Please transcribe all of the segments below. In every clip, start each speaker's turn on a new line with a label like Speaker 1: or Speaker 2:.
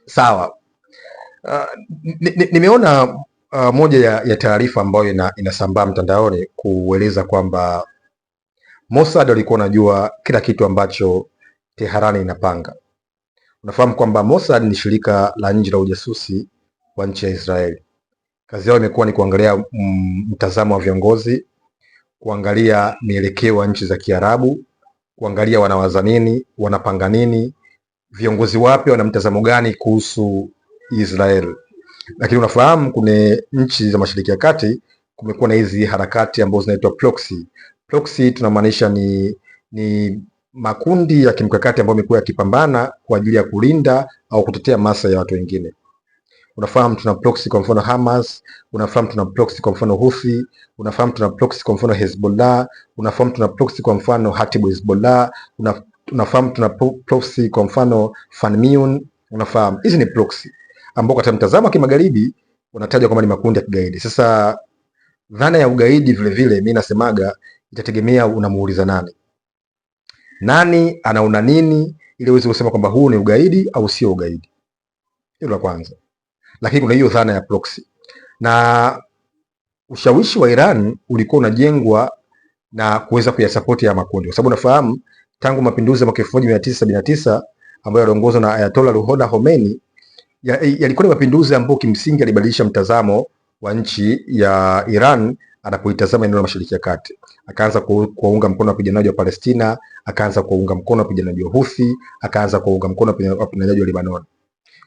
Speaker 1: Sawa. Nimeona moja ya taarifa ambayo inasambaa mtandaoni kueleza kwamba Mossad walikuwa wanajua kila kitu ambacho Teherani inapanga. Unafahamu kwamba Mossad ni shirika la nje la ujasusi wa nchi ya Israeli. Kazi yao imekuwa ni kuangalia mtazamo wa viongozi, kuangalia mielekeo wa nchi za Kiarabu, kuangalia wanawaza nini, wanapanga nini, viongozi wapya wana mtazamo gani kuhusu Israeli. Lakini unafahamu kuna nchi za Mashariki ya Kati kumekuwa na hizi harakati ambazo zinaitwa proxy. Proxy tunamaanisha ni makundi ya kimkakati ambayo yamekuwa yakipambana kwa ajili ya kulinda au kutetea maslahi ya watu wengine. Unafahamu tuna proxy kwa mfano Hamas, unafahamu tuna proxy kwa mfano Houthi, unafahamu tuna proxy kwa mfano Hezbollah, unafahamu tuna proxy kwa mfano Hatibu Hezbollah, unafahamu tuna proxy kwa mfano Fanmiun. Unafahamu hizi ni proxy ambao katika mtazamo wa kimagharibi unataja kwamba ni makundi ya kigaidi. Sasa dhana ya ugaidi vile vile mimi nasemaga itategemea unamuuliza nani anaona nini ili uweze kusema kwamba huu ni ugaidi au sio ugaidi. Hilo la kwanza. Lakini kuna hiyo dhana ya proxy. Na ushawishi wa Iran ulikuwa unajengwa na kuweza kuyasapoti ya makundi. Kwa sababu unafahamu tangu mapinduzi ya mwaka 1979 ambayo yaliongozwa na Ayatollah Ruhollah Khomeini yalikuwa ni mapinduzi ambayo kimsingi alibadilisha mtazamo wa nchi ya Iran anapoitazama eneo la Mashariki ya Kati. Akaanza kuwaunga mkono wapiganaji wa Palestina, akaanza kuwaunga mkono wapiganaji wa Houthi, akaanza kuwaunga mkono wapiganaji wa Lebanon.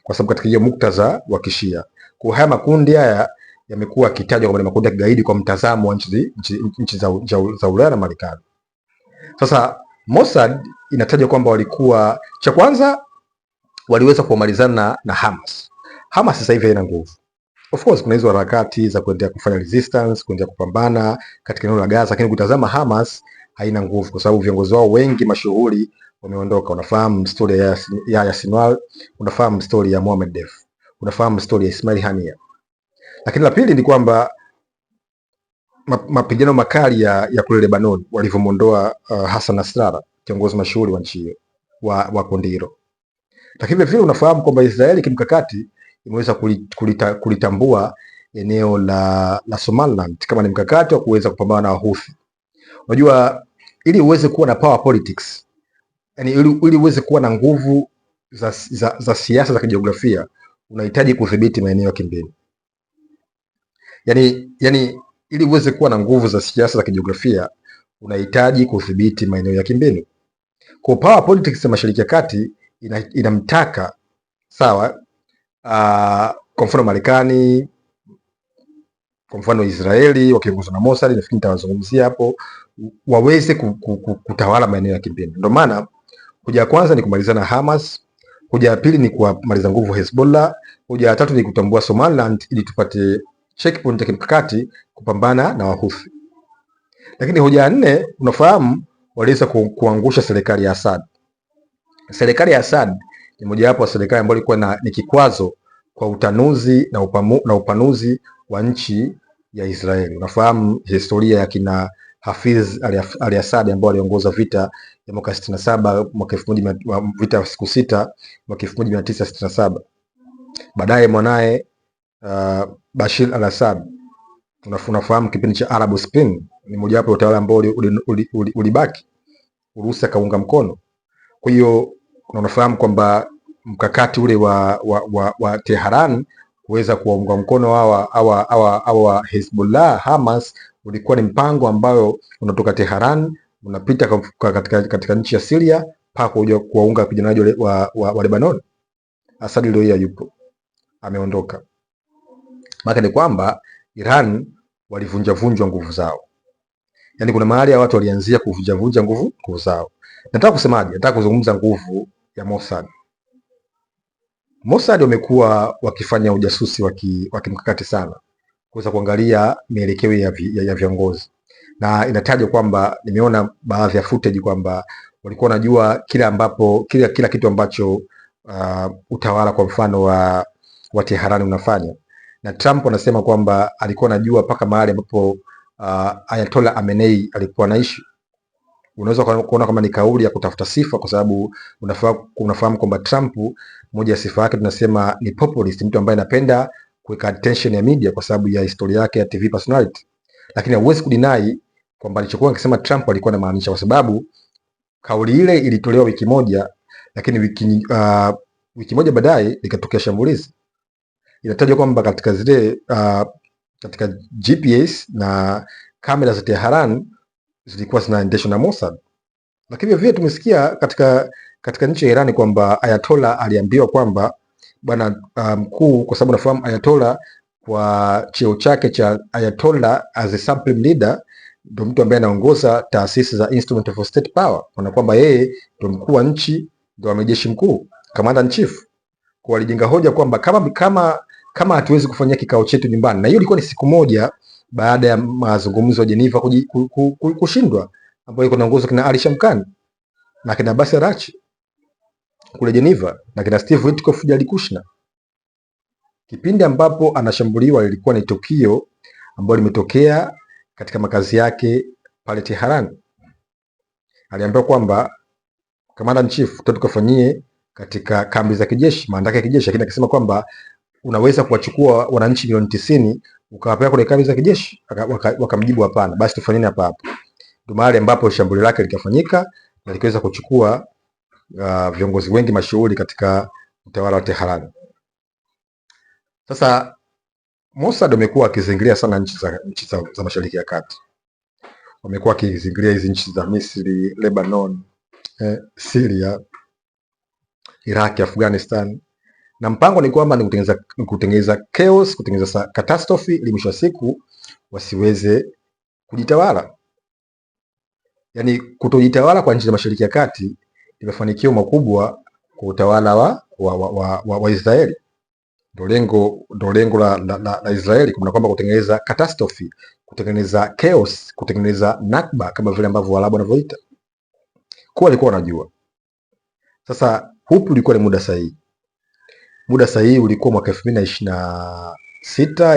Speaker 1: Kwa sababu katika hiyo muktadha wa Kishia. Kwa haya makundi haya yamekuwa yakitajwa kama ni makundi ya kigaidi kwa mtazamo wa nchi za Ulaya na Marekani. Sasa Mossad inatajwa kwamba walikuwa, cha kwanza waliweza kumalizana na Hamas. Hamas sasa hivi haina nguvu. Of course kuna hizo harakati za kuendelea kufanya resistance, kuendelea kupambana katika eneo la Gaza, lakini kutazama Hamas haina nguvu kwa sababu viongozi wao wengi mashuhuri wameondoka. Unafahamu story ya Yahya Sinwar, unafahamu story ya Mohammed Deif, unafahamu story ya Ismail Haniyeh. Lakini la pili ni kwamba mapigano makali ya kule Lebanon walivyomondoa Hassan Nasrallah, kiongozi mashuhuri wa nchi hiyo wa kundi hilo. Lakini vile unafahamu kwamba Israeli kimkakati imeweza kulitambua eneo la Somaliland kama ni mkakati wa kuweza kupambana na Houthi. Unajua ili uweze kuwa na power politics, yani ili uweze kuwa na nguvu za siasa za kijiografia unahitaji kudhibiti maeneo ya kimbinu. Yani ili uweze kuwa na nguvu za siasa za kijiografia unahitaji kudhibiti maeneo ya kimbinu. Kwa power politics ya Mashariki ya Kati inamtaka sawa, kwa mfano Marekani, kwa mfano Israeli wakiongozwa na Mossad, nafikiri nitawazungumzia hapo, waweze kutawala maeneo ya kimbinu. Ndio maana hoja ya kwanza ni kumalizana na Hamas, hoja ya pili ni kumaliza nguvu Hezbollah, hoja ya tatu ni kutambua Somaliland ili tupate checkpoint ya kimkakati kupambana na Wahuthi. Lakini hoja ya nne, unafahamu waliweza kuangusha serikali ya Assad. Serikali ya Assad ni mojawapo wa serikali ambayo ilikuwa ni kikwazo kwa utanuzi na upanuzi wa nchi ya Israeli. Unafahamu historia ya kina Hafez al-Assad ambao aliongoza vita ya mwaka 67, vita ya siku 6 mwaka 1967. Baadaye mwanae Bashir al-Assad, unafahamu kipindi cha Arab Spring, ni mojawapo ya utawala ambao ulibaki, Urusi akaunga mkono. Kwa hiyo unafahamu kwamba mkakati ule wa Tehran kuweza kuwaunga mkono hawa Hezbollah, Hamas, ulikuwa ni mpango ambayo unatoka Tehran unapita katika nchi ya Syria mpaka kuja kuwaunga wapiganaji wa Lebanon. Assad leo yupo, ameondoka. Maana ni kwamba Iran walivunjavunjwa nguvu zao. Yaani kuna mahali ya watu walianzia kuvunjavunja nguvu zao. Nataka kusemaje? Nataka kuzungumza nguvu ya Mossad. Mossad wamekuwa wakifanya ujasusi wa kimkakati sana kuweza kuangalia mielekeo ya viongozi, na inatajwa kwamba nimeona baadhi ya footage kwamba walikuwa wanajua kila kitu ambacho utawala kwa mfano wa Tehran unafanya, na Trump anasema kwamba alikuwa anajua mpaka mahali ambapo Ayatollah Khamenei alikuwa anaishi. unaweza kuona kama ni kauli ya kutafuta sifa, kwa sababu unafahamu kwamba Trump, moja ya sifa yake tunasema ni populist, mtu ambaye anapenda kuweka attention ya media kwa sababu ya historia yake ya TV personality. Lakini hauwezi kudinai kwamba alichokuwa akisema Trump alikuwa anamaanisha, kwa sababu kauli ile ilitolewa wiki moja, lakini wiki moja baadaye likatokea shambulizi. Inatajwa kwamba katika zile katika GPS na kamera za Tehran zilikuwa zinaendeshwa na Mossad. Lakini vile tumesikia katika nchi ya Iran kwamba Ayatollah aliambiwa kwamba bwana mkuu, kwa sababu nafahamu Ayatollah kwa cheo chake cha Ayatollah as a supreme leader ndio mtu ambaye anaongoza taasisi za instrument of state power, kwa kwamba yeye ndio mkuu wa nchi, ndio amiri jeshi mkuu, commander in chief. Kwa walijenga hoja kwamba kama hatuwezi kufanyia kikao chetu nyumbani, na hiyo ilikuwa ni siku moja baada ya mazungumzo ya Geneva kushindwa, ambayo iko naongozwa kina Ali Shamkhani na kina Abbas Araghchi kule Geneva na kina Steve Witkoff, Jared Kushner. Kipindi ambapo anashambuliwa ilikuwa ni tukio ambalo limetokea katika makazi yake pale Tehran. Aliambiwa kwamba commander in chief, tukafanyie katika kambi za kijeshi, maandaki ya kijeshi, lakini akisema kwamba unaweza kuwachukua wananchi milioni 90 ukawapeleka kwenye kambi za kijeshi. Wakamjibu hapana, basi tufanyeni hapa hapo. Ndio mahali ambapo shambulio lake likafanyika na likaweza kuchukua viongozi wengi mashuhuri katika utawala wa Tehran. Sasa Mossad wamekuwa wakizingilia sana nchi za Mashariki ya Kati. Wamekuwa wakizingilia hizi nchi za Misri, Lebanon, Syria, Iraq, Afghanistan, na mpango ni kwamba ni kutengeneza chaos, kutengeneza catastrophe ili mwisho wa siku wasiweze kujitawala. Yaani kutojitawala kwa nchi za Mashariki ya Kati ni mafanikio makubwa kwa utawala wa Israeli. Ndio lengo la Israeli, kuna kwamba kutengeneza catastrophe, kutengeneza chaos, kutengeneza nakba kama vile ambavyo Waarabu wanavyoita. Kwa walikuwa wanajua. Sasa hupi ulikuwa ni muda sahihi. Muda sahihi ulikuwa mwaka 2026,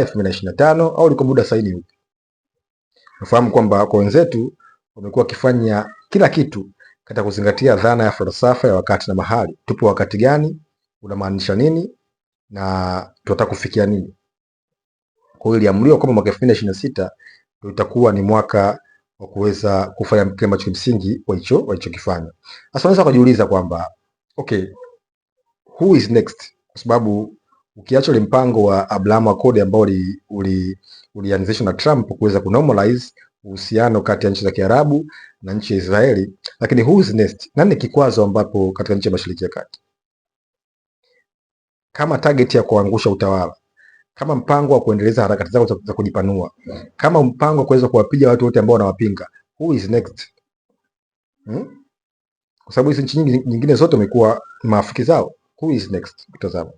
Speaker 1: 2025 au ulikuwa muda sahihi ni upi? Nafahamu kwamba kwa wenzetu wamekuwa wakifanya kila kitu katika kuzingatia dhana ya falsafa ya wakati na mahali. Tupo wakati gani, unamaanisha nini na tunataka kufikia nini? Kwa hiyo iliamriwa kwamba mwaka 2026 ndio itakuwa ni mwaka wa kuweza kufanya kile ambacho kimsingi walichokifanya. Sasa unaweza kujiuliza kwamba okay, who is next? Kwa sababu ukiacha ile mpango wa Abraham Accord ambao ulianzishwa na Trump kuweza kunormalize uhusiano kati ya nchi za Kiarabu na nchi ya Israeli, lakini who is next? Nani kikwazo ambapo katika nchi ya Mashariki ya Kati? Kama target ya kuangusha utawala, kama mpango wa kuendeleza harakati zao za kujipanua, kama mpango wa kuweza kuwapiga watu wote ambao wanawapinga, who is next? Kwa sababu hizo nchi nyingine zote wamekuwa marafiki zao. Who is next? Kutazama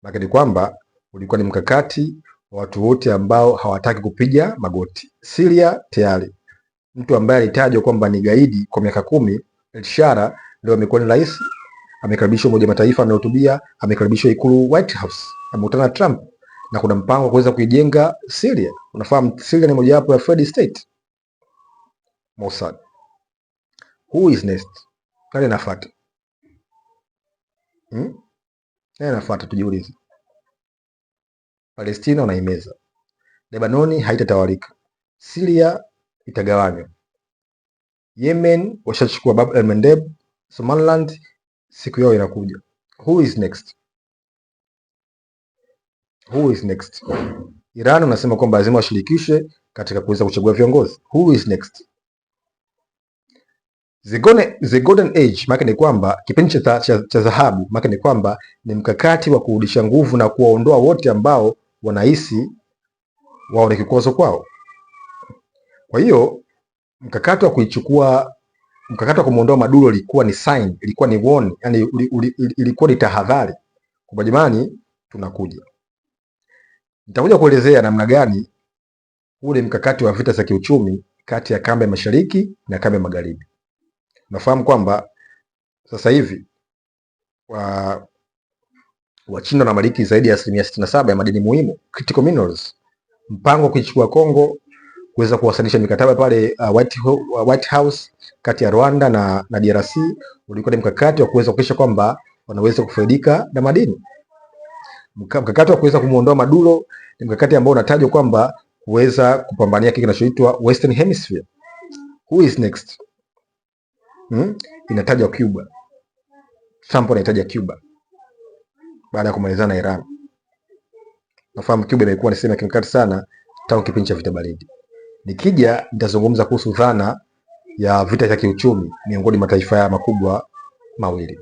Speaker 1: lakini kwamba ulikuwa ni mkakati wa watu wote ambao hawataki kupiga magoti. Syria tayari mtu ambaye alitajwa kwamba ni gaidi kwa miaka 10, El-Shara, leo amekuwa ni rais, amekaribishwa Umoja wa Mataifa, amehutubia, amekaribishwa Ikulu White House, amekutana na Trump, na kuna mpango wa kuweza kuijenga Syria. Unafahamu Syria ni mojawapo ya failed state. Mossad. Who is next? Nani anafuata? Nani anafuata? Tujiulize. Palestina wanaimeza, Lebanoni haitatawalika, Syria itagawanywa, Yemen washachukua Bab el-Mandeb, Somaliland siku yao inakuja. Who is next? Who is next? Iran unasema kwamba lazima washirikishwe katika kuweza kuchagua viongozi. Who is next? The golden age maana ni kwamba kipindi cha dhahabu, maana ni kwamba ni mkakati wa kurudisha nguvu na kuwaondoa wote ambao wanahisi wao ni kikwazo kwao. Kwa hiyo mkakati wa kumuondoa Maduro ilikuwa ni sign, ilikuwa ni warning, yani ilikuwa ni tahadhari kwa jamani, tunakuja. Nitakuja kuelezea namna gani ule mkakati wa vita za kiuchumi kati ya kambi ya mashariki na kambi ya magharibi. Nafahamu kwamba sasa hivi Wachina wanamiliki zaidi ya 67% ya madini muhimu, critical minerals. Mpango wa kuichukua Kongo kuweza kuwasilisha mikataba pale White House kati ya Rwanda na DRC ulikuwa ni mkakati wa kuweza kuhakikisha kwamba wanaweza kufaidika na madini. Mkakati wa kuweza kumuondoa Maduro ni mkakati ambao unatajwa kwamba kuweza kupambania kile kinachoitwa Western Hemisphere. Who is next? Inatajwa Cuba. Trump anahitaji Cuba baada ya kumalizana na Iran. Nafahamu Cuba imekuwa ni sehemu ya kimkakati sana tangu kipindi cha vita baridi. Nikija nitazungumza kuhusu dhana ya vita vya kiuchumi miongoni mwa mataifa haya makubwa mawili.